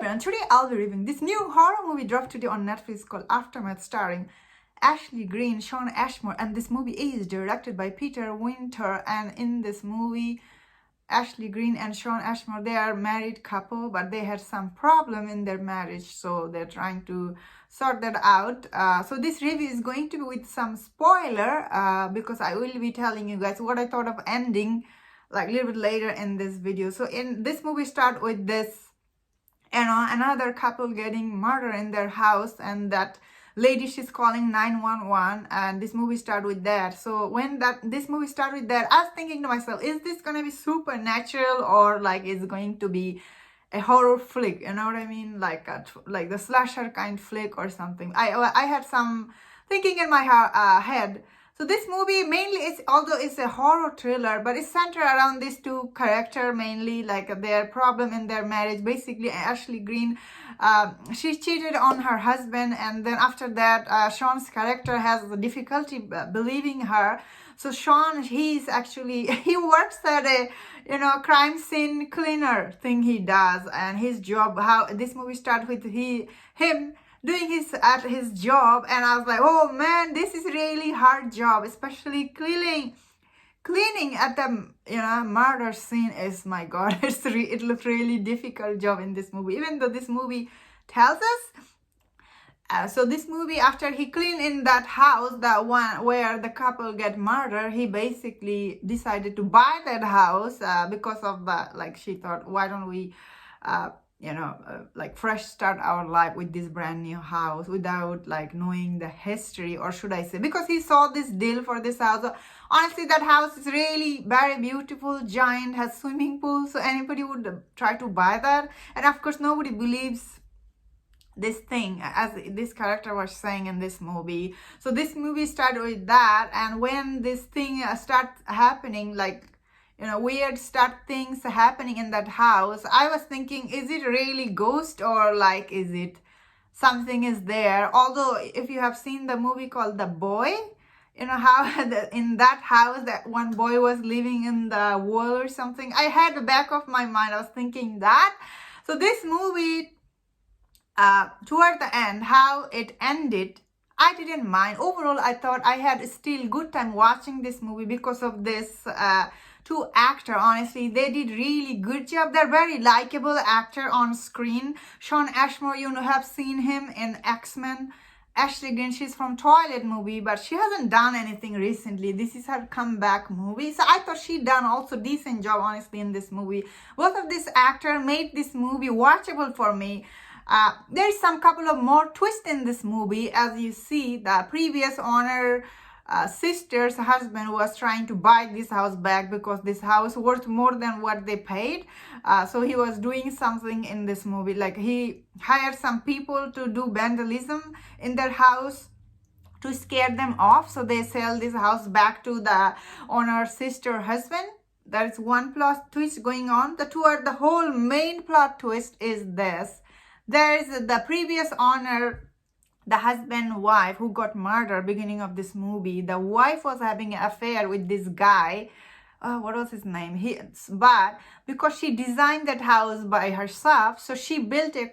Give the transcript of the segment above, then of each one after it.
everyone, today I'll be reviewing this new horror movie dropped today on Netflix called AfterMath, starring Ashley Green, Shawn Ashmore, and this movie is directed by Peter Winter. And in this movie, Ashley Green and Shawn Ashmore, they are married couple, but they had some problem in their marriage, so they're trying to sort that out. So this review is going to be with some spoiler because I will be telling you guys what I thought of ending like a little bit later in this video. So in this movie start with this, another couple getting murdered in their house, and that lady, she's calling 911, and this movie started with that. So when this movie started with that, I was thinking to myself, is this gonna be supernatural or like is going to be a horror flick, you know what I mean, like the slasher kind flick or something. I had some thinking in my head. So this movie mainly is, although it's a horror thriller, but it's centered around these two characters mainly, like their problem in their marriage. Basically, Ashley Green, she cheated on her husband, and then after that, Shawn's character has difficulty believing her. So Shawn, he's actually, he works at a, crime scene cleaner thing he does, and his job, how this movie starts with him doing his job, and I was like, oh man, this is really hard job, especially cleaning at the murder scene. Is, my god, it looks really difficult job in this movie, even though this movie tells us. So this movie, after he cleaned in that house, that one where the couple get murdered, he basically decided to buy that house because of that. Like, she thought, why don't we like fresh start our life with this brand new house without like knowing the history, or should I say, because he saw this deal for this house. Honestly, that house is really very beautiful, giant, has swimming pool, so anybody would try to buy that. And of course, nobody believes this thing, as this character was saying in this movie. So this movie started with that, and when this thing starts happening, like weird things happening in that house, I was thinking, is it really ghost, or like is it something is there? Although if you have seen the movie called The Boy, how in that house that one boy was living in the wall or something, I had the back of my mind, I was thinking that. So this movie, toward the end, how it ended, I didn't mind. Overall, I thought I had still good time watching this movie because of this two actor. Honestly, they did really good job. They're very likable actor on screen. Shawn Ashmore, have seen him in X-Men. Ashley Green, she's from Toilet movie, but she hasn't done anything recently. This is her comeback movie. So I thought she done also decent job, honestly, in this movie. Both of this actor made this movie watchable for me. There's some couple of more twists in this movie. As you see, the previous owner sister's husband was trying to buy this house back because this house worth more than what they paid. So he was doing something in this movie, like he hired some people to do vandalism in their house to scare them off, so they sell this house back to the owner's sister husband. There is one plot twist going on. The whole main plot twist is this. There is the previous owner, the husband wife who got murdered beginning of this movie. The wife was having an affair with this guy. What was his name? But because she designed that house by herself, so she built a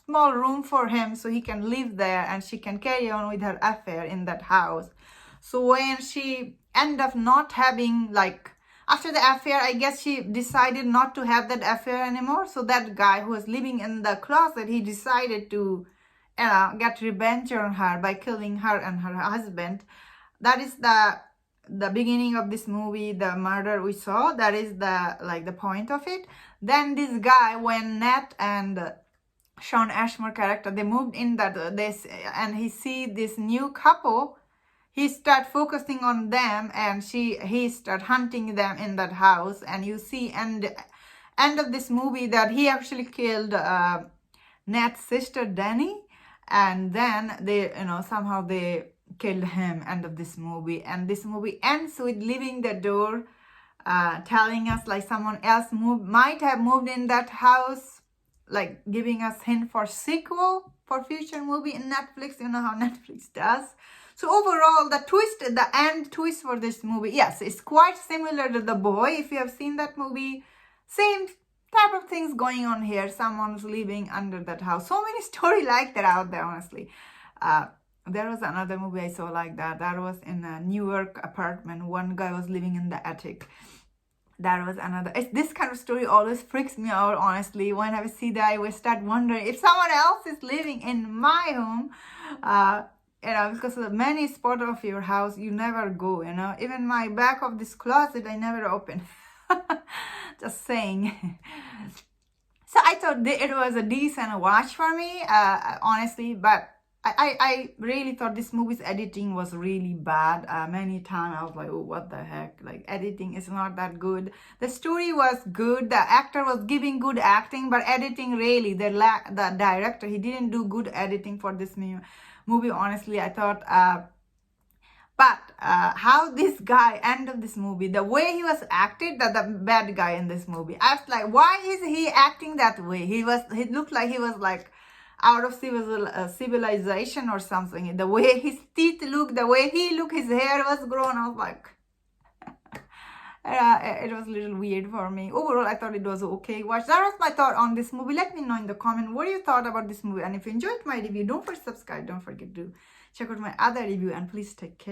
small room for him so he can live there and she can carry on with her affair in that house. So when she ended up not having, like, after the affair, I guess she decided not to have that affair anymore. So that guy who was living in the closet, he decided to get revenge on her by killing her and her husband. That is the beginning of this movie, the murder we saw. That is the point of it. Then this guy, when Nat and Shawn Ashmore character, they moved in and he see this new couple, he start focusing on them, and he start hunting them in that house. And you see end of this movie that he actually killed Nat's sister Danny, and then they somehow they killed him. End of this movie, and this movie ends with leaving the door, telling us like someone else might have moved in that house, like giving us hint for sequel for future movie in Netflix. You know how Netflix does. So overall, the end twist for this movie, yes, it's quite similar to The Boy. If you have seen that movie, same type of things going on here. Someone's living under that house. So many story like that out there, honestly. There was another movie I saw like that. That was in a New York apartment. One guy was living in the attic. That was another. This kind of story always freaks me out, honestly. When I see that, I will start wondering if someone else is living in my home. Because the many spot of your house you never go, even my back of this closet I never open. Just saying. So I thought it was a decent watch for me, honestly, but I really thought this movie's editing was really bad. Many times I was like, oh, what the heck, like editing is not that good. The story was good, the actor was giving good acting, but editing really, the director, he didn't do good editing for this movie, honestly. I thought, but how this guy ended this movie, the way he was acted, the bad guy in this movie, I was like, why is he acting that way? He looked like he was like out of civilization or something. The way his teeth look, the way he looked, his hair was grown. I was like, it was a little weird for me. Overall, I thought it was okay watch. That was my thought on this movie. Let me know in the comment what you thought about this movie. And if you enjoyed my review, don't forget to subscribe. Don't forget to check out my other review. And please take care.